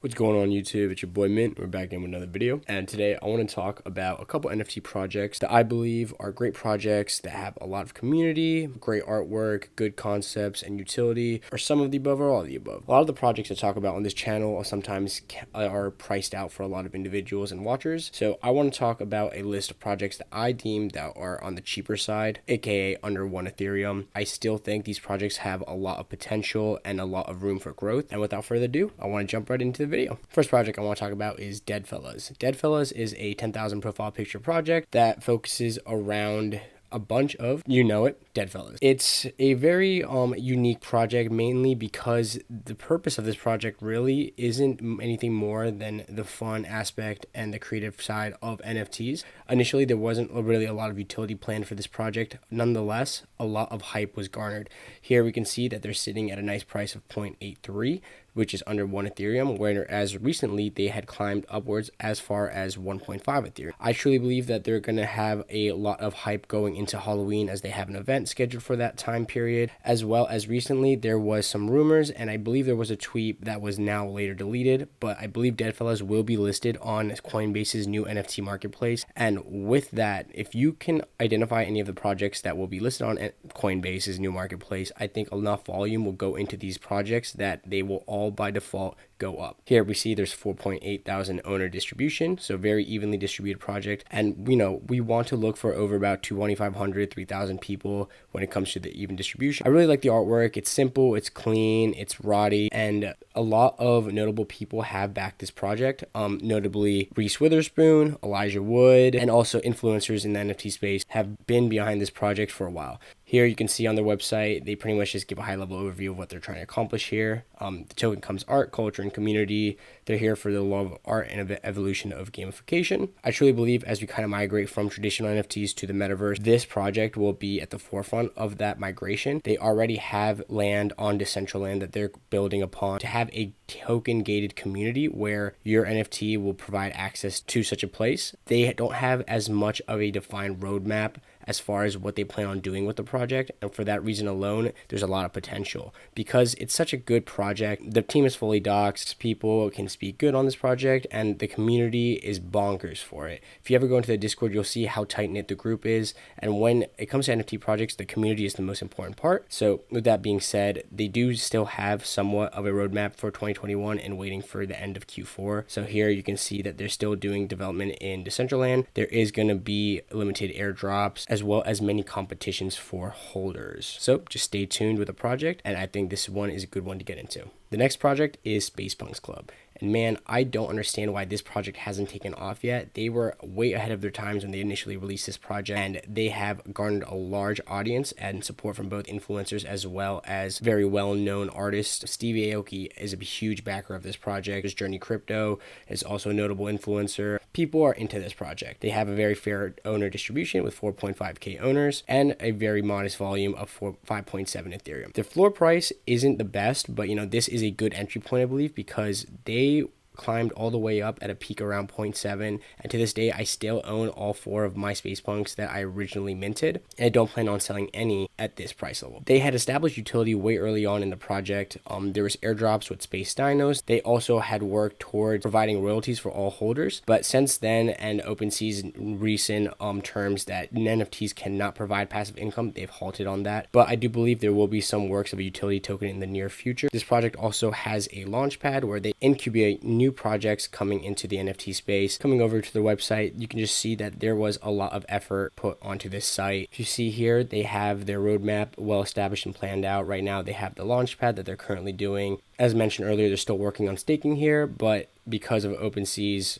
What's going on YouTube? It's your boy Mint. We're back in with another video. And today I want to talk about a couple NFT projects that I believe are great projects that have a lot of community, great artwork, good concepts, and utility, or some of the above or all of the above. A lot of the projects I talk about on this channel sometimes are priced out for a lot of individuals and watchers. So I want to talk about a list of projects that I deem that are on the cheaper side, aka under 1 Ethereum. I still think these projects have a lot of potential and a lot of room for growth. And without further ado, I want to jump right into the video. First project I want to talk about is Deadfellas. Deadfellas is a 10,000 profile picture project that focuses around a bunch of, you know it, Deadfellas. It's a very unique project, mainly because the purpose of this project really isn't anything more than the fun aspect and the creative side of NFTs. Initially, there wasn't really a lot of utility planned for this project. Nonetheless, a lot of hype was garnered. Here we can see that they're sitting at a nice price of 0.83, which is under 1 Ethereum, whereas recently they had climbed upwards as far as 1.5 Ethereum. I truly believe that they're going to have a lot of hype going into Halloween, as they have an event scheduled for that time period, as well as recently there was some rumors, and I believe there was a tweet that was now later deleted, but I believe Deadfellas will be listed on Coinbase's new NFT marketplace. And with that, if you can identify any of the projects that will be listed on Coinbase's new marketplace, I think enough volume will go into these projects that they will all by default go up. Here we see there's 4.8 thousand owner distribution, so very evenly distributed project. And we want to look for over about 2,500, 3,000 people when it comes to the even distribution. I really like the artwork. It's simple, it's clean, it's rowdy, and a lot of notable people have backed this project. Notably Reese Witherspoon, Elijah Wood, and also influencers in the NFT space have been behind this project for a while. Here you can see on their website, they pretty much just give a high-level overview of what they're trying to accomplish here. The token comes art, culture, and community. They're here for the love of art and the evolution of gamification. I truly believe as we kind of migrate from traditional NFTs to the metaverse, this project will be at the forefront of that migration. They already have land on Decentraland that they're building upon to have a token-gated community where your NFT will provide access to such a place. They don't have as much of a defined roadmap as far as what they plan on doing with the project, and for that reason alone, there's a lot of potential. Because it's such a good project, the team is fully doxed, people can speak good on this project, and the community is bonkers for it. If you ever go into the Discord, you'll see how tight-knit the group is, and when it comes to NFT projects, the community is the most important part. So with that being said, they do still have somewhat of a roadmap for 2021 and waiting for the end of Q4. So here you can see that they're still doing development in Decentraland. There is going to be limited airdrops, as well as many competitions for holders. So just stay tuned with the project, and I think this one is a good one to get into. The next project is Space Punks Club. And man, I don't understand why this project hasn't taken off yet. They were way ahead of their times when they initially released this project, and they have garnered a large audience and support from both influencers as well as very well-known artists. Stevie Aoki is a huge backer of this project. There's Journey Crypto is also a notable influencer. People are into this project. They have a very fair owner distribution with 4.5k owners and a very modest volume of 5.7 Ethereum. The floor price isn't the best, but this is a good entry point, I believe, because they climbed all the way up at a peak around 0.7, and to this day I still own all 4 of my Space Punks that I originally minted, and I don't plan on selling any at this price level. They had established utility way early on in the project. There was airdrops with Space Dinos. They also had worked towards providing royalties for all holders, but since then and OpenSea's recent terms that NFTs cannot provide passive income, they've halted on that. But I do believe there will be some works of a utility token in the near future. This project also has a launch pad where they incubate new projects coming into the NFT space. Coming over to the website, you can just see that there was a lot of effort put onto this site. If you see here, they have their roadmap well established and planned out. Right now, they have the launch pad that they're currently doing. As mentioned earlier, they're still working on staking here, but because of OpenSea's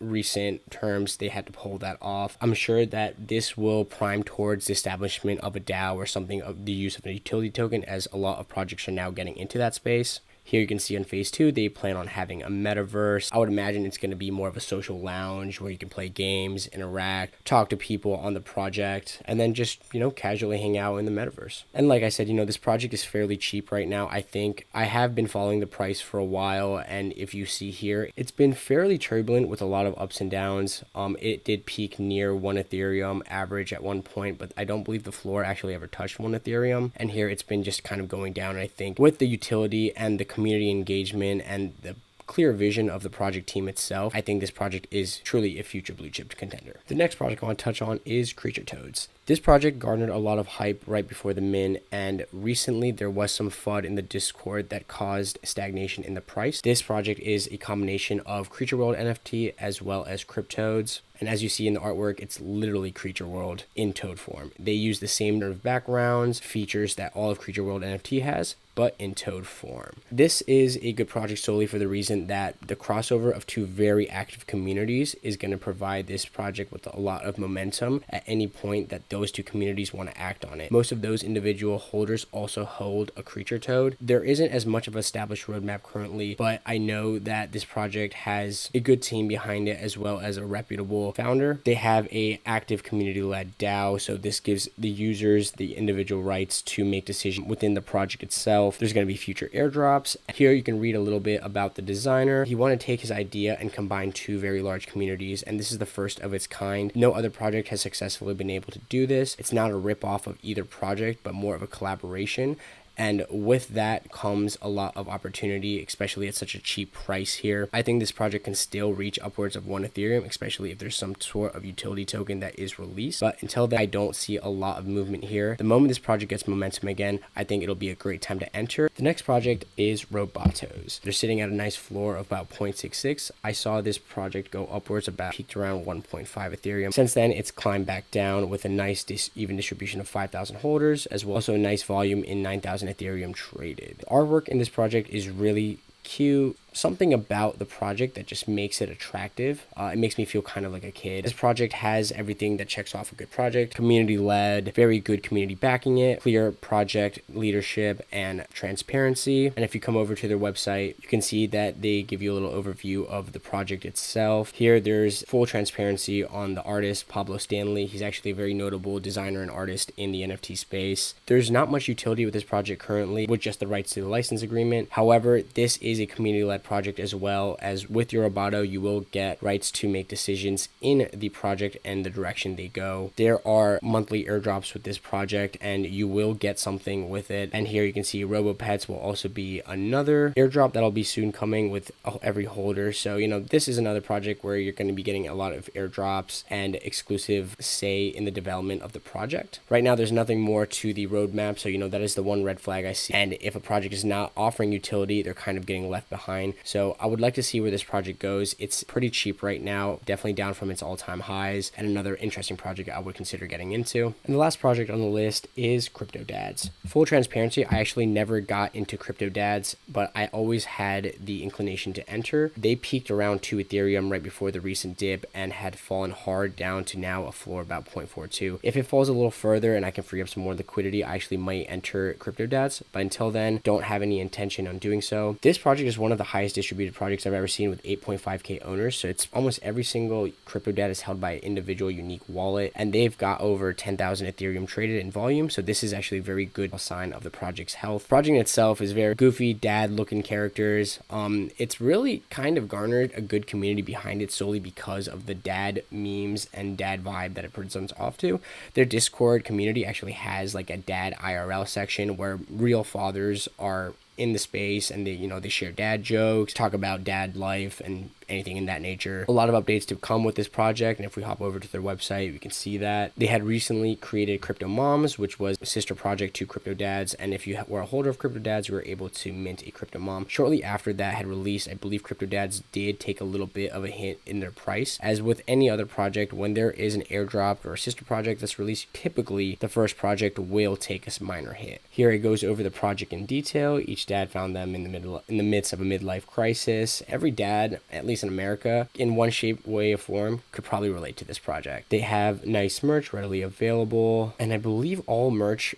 recent terms, they had to pull that off. I'm sure that this will prime towards the establishment of a DAO or something of the use of a utility token, as a lot of projects are now getting into that space. Here you can see on phase 2, they plan on having a metaverse. I would imagine it's going to be more of a social lounge where you can play games, interact, talk to people on the project, and then just, casually hang out in the metaverse. And like I said, this project is fairly cheap right now. I think I have been following the price for a while, and if you see here, it's been fairly turbulent with a lot of ups and downs. It did peak near 1 Ethereum average at one point, but I don't believe the floor actually ever touched 1 Ethereum. And here it's been just kind of going down. And I think with the utility and the community engagement and the clear vision of the project team itself, I think this project is truly a future blue chip contender. The next project I want to touch on is Creature Toads. This project garnered a lot of hype right before the mint, and recently there was some FUD in the Discord that caused stagnation in the price. This project is a combination of Creature World NFT as well as Cryptodes. And as you see in the artwork, it's literally Creature World in toad form. They use the same sort of backgrounds, features that all of Creature World NFT has, but in toad form. This is a good project solely for the reason that the crossover of two very active communities is going to provide this project with a lot of momentum at any point that those two communities want to act on it. Most of those individual holders also hold a Creature Toad. There isn't as much of an established roadmap currently, but I know that this project has a good team behind it as well as a reputable founder. They have a active community-led DAO, so this gives the users the individual rights to make decisions within the project itself. There's going to be future airdrops. Here you can read a little bit about the designer. He wanted to take his idea and combine two very large communities, and this is the first of its kind. No other project has successfully been able to do this. It's not a rip-off of either project, but more of a collaboration. And with that comes a lot of opportunity, especially at such a cheap price here. I think this project can still reach upwards of 1 Ethereum, especially if there's some sort of utility token that is released. But until then, I don't see a lot of movement here. The moment this project gets momentum again, I think it'll be a great time to enter. The next project is Robotos. They're sitting at a nice floor of about 0.66. I saw this project go upwards, peaked around 1.5 Ethereum. Since then, it's climbed back down with a nice even distribution of 5,000 holders, as well as a nice volume in 9,000 Ethereum traded. The artwork in this project is really cute. Something about the project that just makes it attractive. It makes me feel kind of like a kid. This project has everything that checks off a good project. Community led, very good community backing it, clear project leadership and transparency. And if you come over to their website, you can see that they give you a little overview of the project itself. Here there's full transparency on the artist, Pablo Stanley. He's actually a very notable designer and artist in the NFT space. There's not much utility with this project currently, with just the rights to the license agreement. However, this is a community led project, as well as with your Roboto, you will get rights to make decisions in the project and the direction they go. There are monthly airdrops with this project, and you will get something with it. And here you can see RoboPets will also be another airdrop that'll be soon coming with every holder. So, this is another project where you're going to be getting a lot of airdrops and exclusive say in the development of the project. Right now, there's nothing more to the roadmap, so that is the one red flag I see. And if a project is not offering utility, they're kind of getting left behind. So I would like to see where this project goes. It's pretty cheap right now, definitely down from its all-time highs, and another interesting project I would consider getting into. And the last project on the list is CryptoDads. Full transparency, I actually never got into CryptoDads, but I always had the inclination to enter. They peaked around 2 Ethereum right before the recent dip and had fallen hard down to now a floor about 0.42. If it falls a little further and I can free up some more liquidity, I actually might enter CryptoDads, but until then, don't have any intention on doing so. This project is one of the highest distributed projects I've ever seen with 8.5k owners. So it's almost every single CryptoDad is held by an individual unique wallet, and they've got over 10,000 Ethereum traded in volume. So this is actually a very good sign of the project's health. The project itself is very goofy, dad looking characters. It's really kind of garnered a good community behind it solely because of the dad memes and dad vibe that it presents off to. Their Discord community actually has like a dad IRL section where real fathers are in the space, and they share dad jokes, talk about dad life and anything in that nature. A lot of updates to come with this project, and if we hop over to their website, we can see that they had recently created Crypto Moms, which was a sister project to CryptoDads, and if you were a holder of CryptoDads, you were able to mint a Crypto Mom. Shortly after that had released, I believe CryptoDads did take a little bit of a hit in their price. As with any other project, when there is an airdrop or a sister project that's released, typically the first project will take a minor hit. Here it goes over the project in detail. Each dad found them in the midst of a midlife crisis. Every dad, at least in America, in one shape, way, or form, could probably relate to this project. They have nice merch readily available, and I believe all merch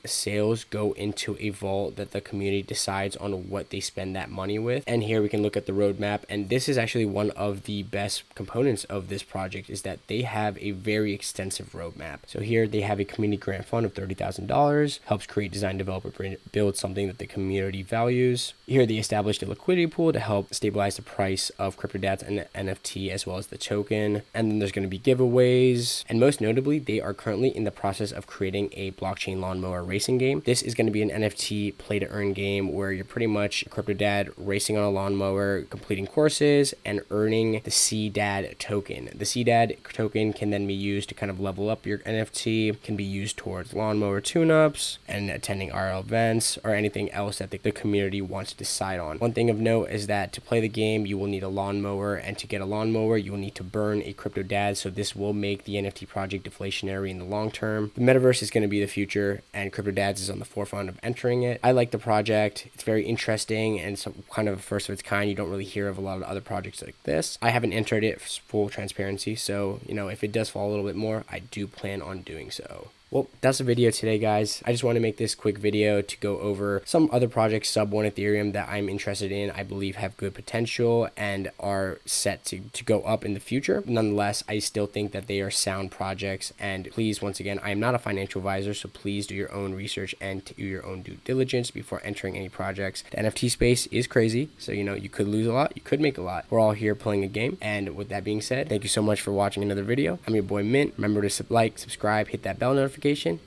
sales go into a vault that the community decides on what they spend that money with. And here we can look at the roadmap, and this is actually one of the best components of this project, is that they have a very extensive roadmap. So here they have a community grant fund of $30,000, helps create, design, develop, or build something that the community liquidity values. Here they established a liquidity pool to help stabilize the price of CryptoDADs and the NFT as well as the token. And then there's going to be giveaways. And most notably, they are currently in the process of creating a blockchain lawnmower racing game. This is going to be an NFT play to earn game where you're pretty much a CryptoDAD racing on a lawnmower, completing courses and earning the CDAD token. The CDAD token can then be used to kind of level up your NFT, can be used towards lawnmower tune-ups and attending RL events or anything else that the community wants to decide on. One thing of note is that to play the game, you will need a lawnmower, and to get a lawnmower, you will need to burn a CryptoDAD, so this will make the NFT project deflationary in the long term. The metaverse is going to be the future, and CryptoDADs is on the forefront of entering it. I like the project. It's very interesting and some kind of a first of its kind. You don't really hear of a lot of other projects like this. I haven't entered it for full transparency, so if it does fall a little bit more, I do plan on doing so. Well, that's the video today, guys. I just want to make this quick video to go over some other projects sub 1 Ethereum that I'm interested in, I believe have good potential and are set to go up in the future. Nonetheless, I still think that they are sound projects. And please, once again, I am not a financial advisor, so please do your own research and do your own due diligence before entering any projects. The NFT space is crazy, so you could lose a lot, you could make a lot. We're all here playing a game. And with that being said, thank you so much for watching another video. I'm your boy Mint. Remember to like, subscribe, hit that bell notification.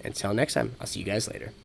Until next time, I'll see you guys later.